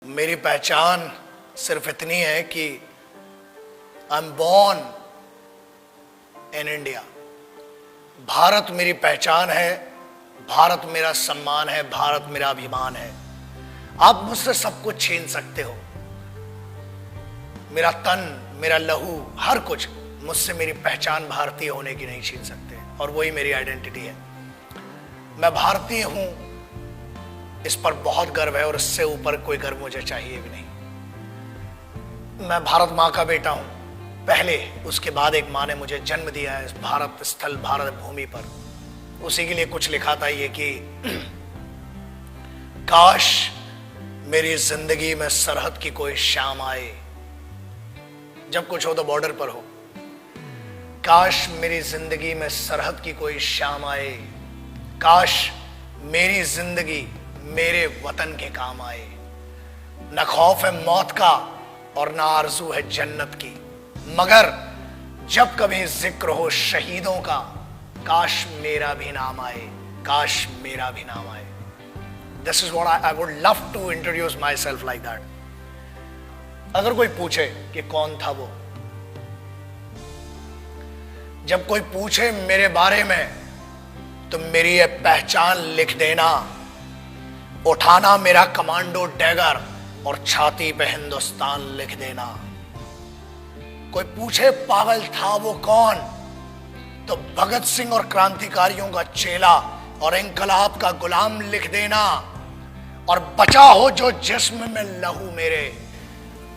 मेरी पहचान सिर्फ इतनी है कि I am born in India. Bharat मेरी पहचान है, भारत मेरा सम्मान है, भारत मेरा अभिमान है। आप मुझसे सब कुछ छीन सकते हो, मेरा तन, मेरा लहू, हर कुछ, मुझसे मेरी पहचान भारतीय होने की नहीं छीन सकते, और वही मेरी आइडेंटिटी है। मैं भारतीय हूं, इस पर बहुत गर्व है, और इससे ऊपर कोई गर्व मुझे चाहिए भी नहीं। मैं भारत माँ का बेटा हूं पहले, उसके बाद एक माँ ने मुझे जन्म दिया है इस भारत स्थल, भारत भूमि पर। उसी के लिए कुछ लिखा था ये कि काश मेरी जिंदगी में सरहद की कोई शाम आए, जब कुछ हो तो बॉर्डर पर हो। काश मेरी जिंदगी में सरहद की कोई शाम आए, काश मेरी जिंदगी मेरे वतन के काम आए। न खौफ है मौत का और न आरजू है जन्नत की, मगर जब कभी जिक्र हो शहीदों का, काश मेरा भी नाम आए, काश मेरा भी नाम आए। This is what I would love to introduce myself like that. अगर कोई पूछे कि कौन था वो, जब कोई पूछे मेरे बारे में, तो मेरी ये पहचान लिख देना, उठाना मेरा कमांडो डैगर और छाती पे हिंदुस्तान लिख देना। कोई पूछे पागल था वो कौन, तो भगत सिंह और क्रांतिकारियों का चेला और इंकलाब का गुलाम लिख देना। और बचा हो जो जिस्म में लहू मेरे,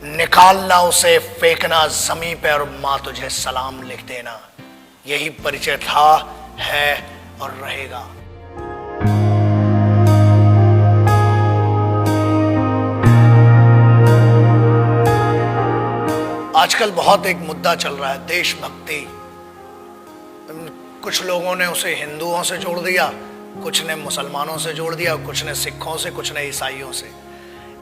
निकालना उसे, फेंकना जमीन पे, और मां तुझे सलाम लिख देना। यही परिचय था, है और रहेगा। आजकल बहुत एक मुद्दा चल रहा है, देशभक्ति। कुछ लोगों ने उसे हिंदुओं से जोड़ दिया, कुछ ने मुसलमानों से जोड़ दिया, कुछ ने सिखों से, कुछ ने ईसाइयों से।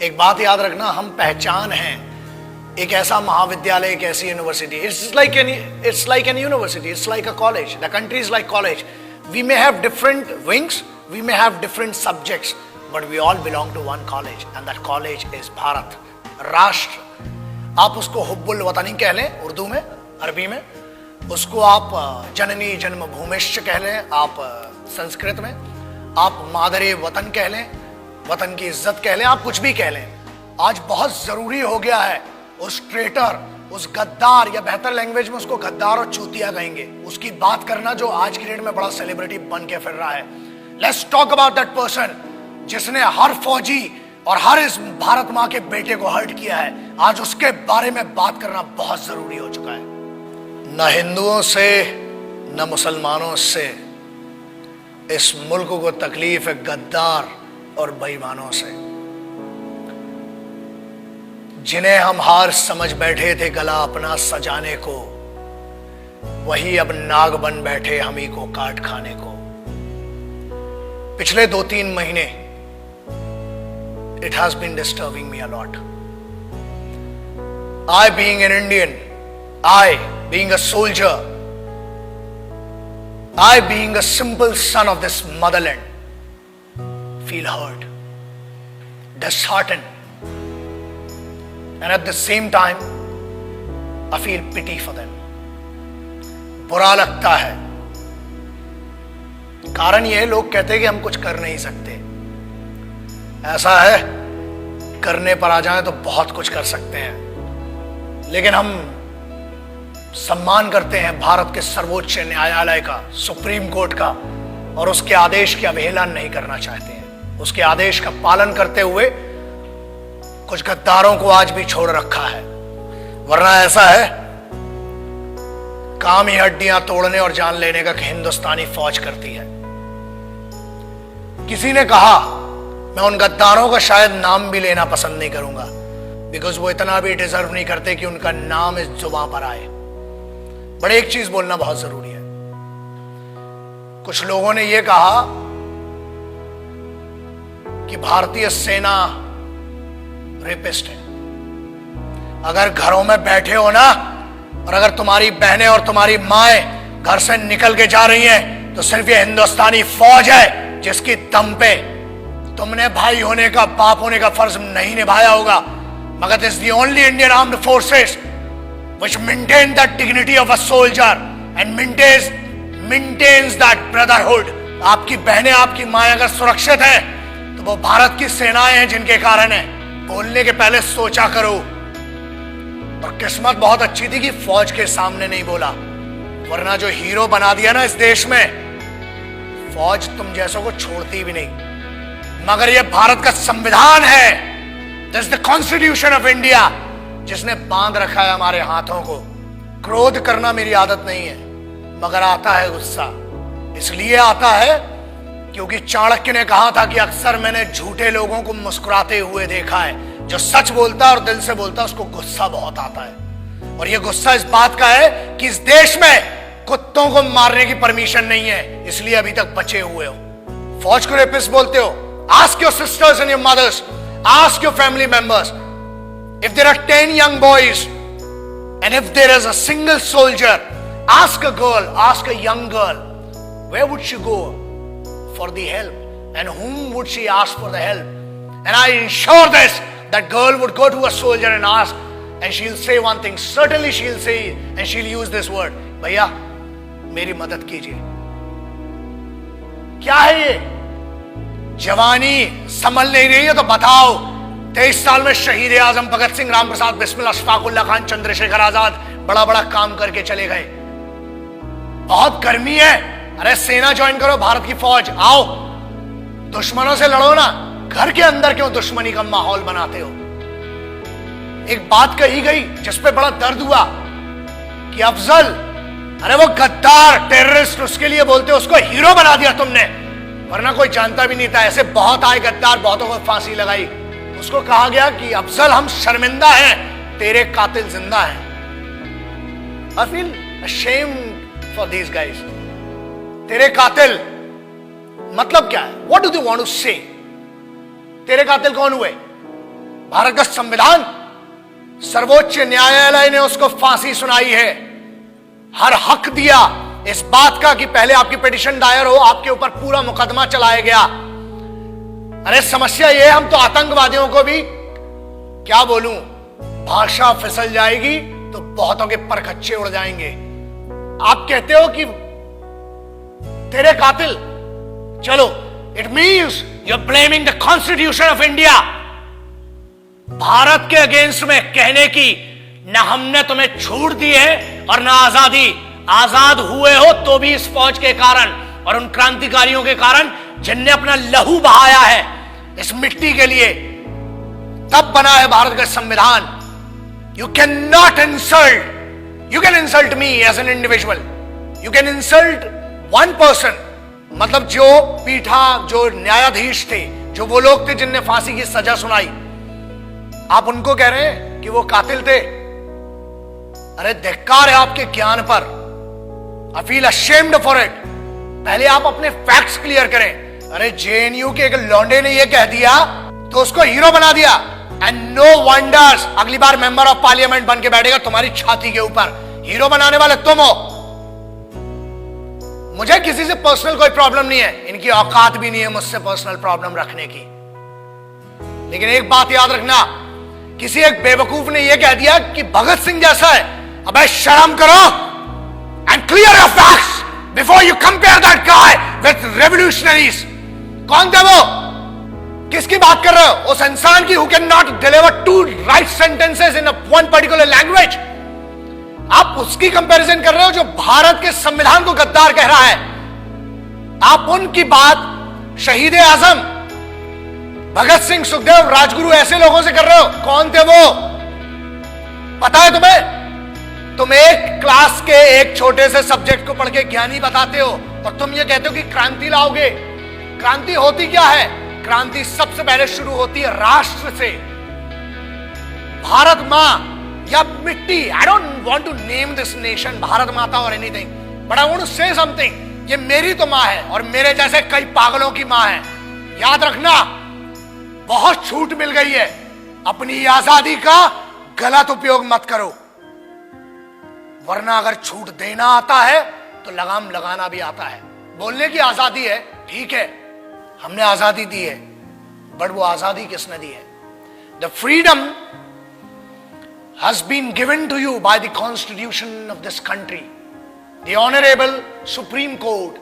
एक बात याद रखना, हम पहचान हैं, एक ऐसा महाविद्यालय, एक ऐसी university. It's like an university, it's like a college, the country is like college. We may have different wings, we may have different subjects, but we all belong to one college, and that college is Bharat, राष्ट्र। आप उसको हुब्बुल वतनी कह लें उर्दू में, अरबी में, उसको आप जननी जन्मभूमिश्च कह लें आप संस्कृत में, आप मादरे वतन कह लें, वतन की इज्जत कह लें, आप कुछ भी कह लें। आज बहुत जरूरी हो गया है उस ट्रेटर, उस गद्दार, या बेहतर लैंग्वेज में उसको गद्दार और चूतिया कहेंगे, उसकी बात करना जो आज की डेट में बड़ा सेलिब्रिटी बन के फिर रहा है। Let's talk about that person जिसने हर फौजी और हर इस भारत माँ के बेटे को हर्ट किया है। आज उसके बारे में बात करना बहुत जरूरी हो चुका है। न हिंदुओं से न मुसलमानों से इस मुल्क को तकलीफ है गद्दार और बेईमानों से, जिन्हें हम हार समझ बैठे थे गला अपना सजाने को, वही अब नाग बन बैठे हम ही को काट खाने को। पिछले 2-3 महीने it has been disturbing me a lot. I being an Indian, I being a soldier, I being a simple son of this motherland, feel hurt, disheartened, and at the same time I feel pity for them. बुरा लगता है, कारण यह लोग कहते हैं कि हम कुछ कर नहीं सकते। ऐसा है, करने पर आ जाए तो बहुत कुछ कर सकते हैं, लेकिन हम सम्मान करते हैं भारत के सर्वोच्च न्यायालय का, सुप्रीम कोर्ट का, और उसके आदेश की अवहेलना नहीं करना चाहते हैं। उसके आदेश का पालन करते हुए कुछ गद्दारों को आज भी छोड़ रखा है, वरना ऐसा है काम ही हड्डियां तोड़ने और जान लेने का हिंदुस्तानी फौज करती है। किसी ने कहा, मैं उन गद्दारों का शायद नाम भी लेना पसंद नहीं करूंगा, बिकॉज वो इतना भी डिजर्व नहीं करते कि उनका नाम इस जुबां पर आए। बट एक चीज बोलना बहुत जरूरी है, कुछ लोगों ने यह कहा कि भारतीय सेना रेपिस्ट है। अगर घरों में बैठे हो ना, और अगर तुम्हारी बहनें और तुम्हारी माएं घर से निकल के जा रही हैं, तो सिर्फ ये हिंदुस्तानी फौज है जिसकी दम पे तुमने भाई होने का, बाप होने का फर्ज नहीं निभाया होगा, मगर this is the only Indian armed forces which maintain the dignity of a soldier and maintains that brotherhood. आपकी बहनें, आपकी माएं अगर सुरक्षित है तो वो भारत की सेनाएं हैं जिनके कारण है। बोलने के पहले सोचा करो। और किस्मत बहुत अच्छी थी कि फौज के सामने नहीं बोला, वरना जो हीरो बना दिया ना इस देश में, फौज तुम जैसों को छोड़ती भी नहीं। मगर यह भारत का संविधान है, this is the constitution of India, जिसने बांध रखा है हमारे हाथों को। क्रोध करना मेरी आदत नहीं है, मगर आता है गुस्सा। इसलिए आता है क्योंकि चाणक्य ने कहा था कि अक्सर मैंने झूठे लोगों को मुस्कुराते हुए देखा है। जो सच बोलता है और दिल से बोलता है उसको गुस्सा बहुत आता है। और यह गुस्सा इस बात का है कि इस देश में कुत्तों को मारने की परमिशन नहीं है, इसलिए अभी तक बचे हुए हो। फौज को रेपिस्ट बोलते हो? Ask your sisters and your mothers, ask your family members, if there are 10 young boys and if there is a single soldier, ask a girl, ask a young girl, where would she go for the help and whom would she ask for the help? And I ensure this, that girl would go to a soldier and ask, and she'll say one thing, certainly she'll say, and she'll use this word, भैया मेरी मदद कीजिए। क्या है ये? जवानी संभल नहीं रही है तो बताओ। 23 साल में शहीद आजम भगत सिंह, राम प्रसाद बिस्मिल, अशफाक उल्लाह खान, चंद्रशेखर आजाद बड़ा बड़ा काम करके चले गए। बहुत गर्मी है, अरे सेना ज्वाइन करो, भारत की फौज, आओ दुश्मनों से लड़ो ना। घर के अंदर क्यों दुश्मनी का माहौल बनाते हो? एक बात कही गई जिसपे बड़ा दर्द हुआ कि अफजल, अरे वो गद्दार टेररिस्ट, उसके लिए बोलते हो, उसको हीरो बना दिया तुमने, वरना कोई जानता भी नहीं था। ऐसे बहुत आए गद्दार, बहुतों को फांसी लगाई। उसको कहा गया कि अफजल हम शर्मिंदा हैं, तेरे कातिल जिंदा हैं। I feel ashamed for these guys. तेरे कातिल मतलब क्या है? What do they want to say? तेरे कातिल कौन हुए? भारत का संविधान, सर्वोच्च न्यायालय ने उसको फांसी सुनाई है। हर हक दिया इस बात का कि पहले आपकी पिटीशन दायर हो, आपके ऊपर पूरा मुकदमा चलाया गया। अरे समस्या यह, हम तो आतंकवादियों को भी क्या बोलूं, भाषा फिसल जाएगी तो बहुतों के परखच्चे उड़ जाएंगे। आप कहते हो कि तेरे कातिल, चलो, it means you are blaming the constitution of India. Bharat के अगेंस्ट में कहने की ना हमने तुम्हें छूट दी है और ना आजादी। आजाद हुए हो तो भी इस फौज के कारण और उन क्रांतिकारियों के कारण जिनने अपना लहू बहाया है इस मिट्टी के लिए, तब बना है भारत का संविधान। You can not insult, you can insult me as an individual, you can insult one person, मतलब जो पीठा, जो न्यायाधीश थे, जो वो लोग थे जिनने फांसी की सजा सुनाई, आप उनको कह रहे हैं कि वो कातिल थे। अरे धिक्कार है आपके ज्ञान पर। I feel ashamed for it. पहले आप अपने फैक्ट्स क्लियर करें। अरे जेएनयू के एक लौंडे ने ये कह दिया तो उसको हीरो बना दिया, एंड नो वंडर्स अगली बार मेंबर ऑफ पार्लियामेंट बन के बैठेगा तुम्हारी छाती के ऊपर। हीरो बनाने वाले तुम हो। मुझे किसी से पर्सनल कोई प्रॉब्लम नहीं है, इनकी औकात भी नहीं है मुझसे पर्सनल प्रॉब्लम रखने की। लेकिन एक बात याद रखना, किसी एक बेवकूफ ने यह कह दिया कि भगत सिंह जैसा है। अबे शर्म करो and clear your facts before you compare that guy with revolutionaries. कौन थे वो? किसकी बात कर रहे हो? उस इंसान की who cannot deliver 2 right sentences in one particular language. आप उसकी कंपैरिजन कर रहे हो जो भारत के संविधान को गद्दार कह रहा है। आप उनकी बात शहीद आजम, भगत सिंह, सुखदेव, राजगुरु, ऐसे लोगों से कर रहे हो। कौन थे वो? पता है तुम्हें? तुम एक क्लास के एक छोटे से सब्जेक्ट को पढ़ के ज्ञानी बताते हो और तुम ये कहते हो कि क्रांति लाओगे। क्रांति होती क्या है? क्रांति सबसे पहले शुरू होती है राष्ट्र से। भारत मां या मिट्टी, I don't want to name this nation Bharat Mata और anything, but I want to say something. ये मेरी तो मां है और मेरे जैसे कई पागलों की मां है। याद रखना, बहुत छूट मिल गई है, अपनी आजादी का गलत उपयोग मत करो, वरना अगर छूट देना आता है तो लगाम लगाना भी आता है। बोलने की आजादी है, ठीक है, हमने आजादी दी है, बट वो आजादी किसने दी है? The freedom has been given to you by the constitution of this country. The honorable Supreme Court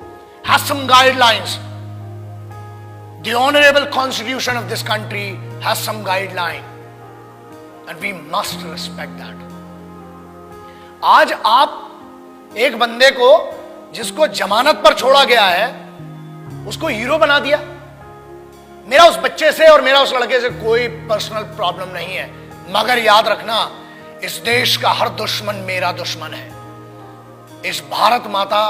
has some guidelines. The honorable constitution of this country has some guideline and we must respect that. आज आप एक बंदे को जिसको जमानत पर छोड़ा गया है उसको हीरो बना दिया। मेरा उस बच्चे से और मेरा उस लड़के से कोई पर्सनल प्रॉब्लम नहीं है, मगर याद रखना इस देश का हर दुश्मन मेरा दुश्मन है। इस भारत माता,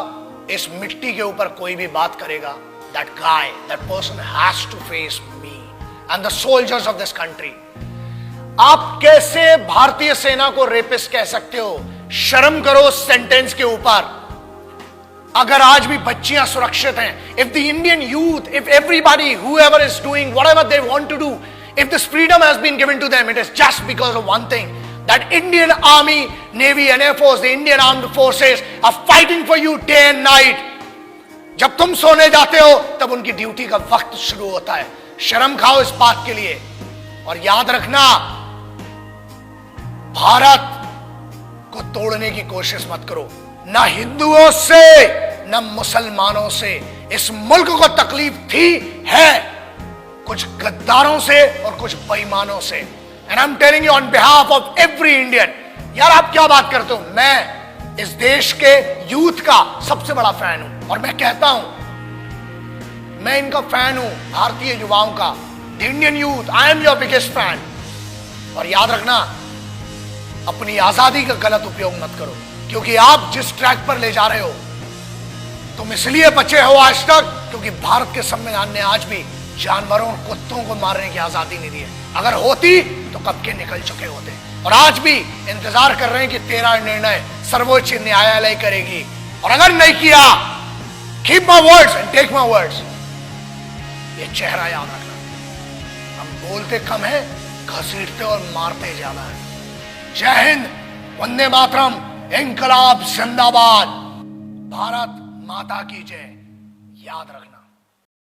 इस मिट्टी के ऊपर कोई भी बात करेगा, that guy, that person has to face me and the soldiers of this country. आप कैसे भारतीय सेना को रेपिस्ट कह सकते हो? शर्म करो सेंटेंस के ऊपर। अगर आज भी बच्चियां सुरक्षित हैं, if the Indian youth, if everybody, whoever is doing whatever they want to do, if this freedom has been given to them, it is just because of one thing. That Indian Army, Navy and Air Force, the Indian Armed Forces are fighting for you day and night. जब तुम सोने जाते हो तब उनकी duty का वक्त शुरू होता है। शर्म खाओ इस बात के लिए और याद रखना भारत को तोड़ने की कोशिश मत करो। ना हिंदुओं से न मुसलमानों से इस मुल्क को तकलीफ थी, है कुछ गद्दारों से और कुछ बेईमानों से। And I'm telling you on behalf of every Indian, यार आप क्या बात करते हो? मैं इस देश के यूथ का सबसे बड़ा फैन हूं और मैं कहता हूं मैं इनका फैन हूं, भारतीय युवाओं का। The Indian youth, I am your biggest fan. और याद रखना अपनी आजादी का गलत उपयोग मत करो, क्योंकि आप जिस ट्रैक पर ले जा रहे हो तुम इसलिए बचे हो आज तक क्योंकि भारत के संविधान ने आज भी जानवरों और कुत्तों को मारने की आजादी नहीं दी है। अगर होती तो कब के निकल चुके होते। और आज भी इंतजार कर रहे हैं कि तेरा निर्णय सर्वोच्च न्यायालय करेगी, और अगर नहीं किया, keep my words and take my words, ये चेहरा याद रखना। हम बोलते कम है, घसीटते और मारते ज्यादा है। जय हिंद, वंदे मातरम, इंकलाब जिंदाबाद, भारत माता की जय। याद रखना।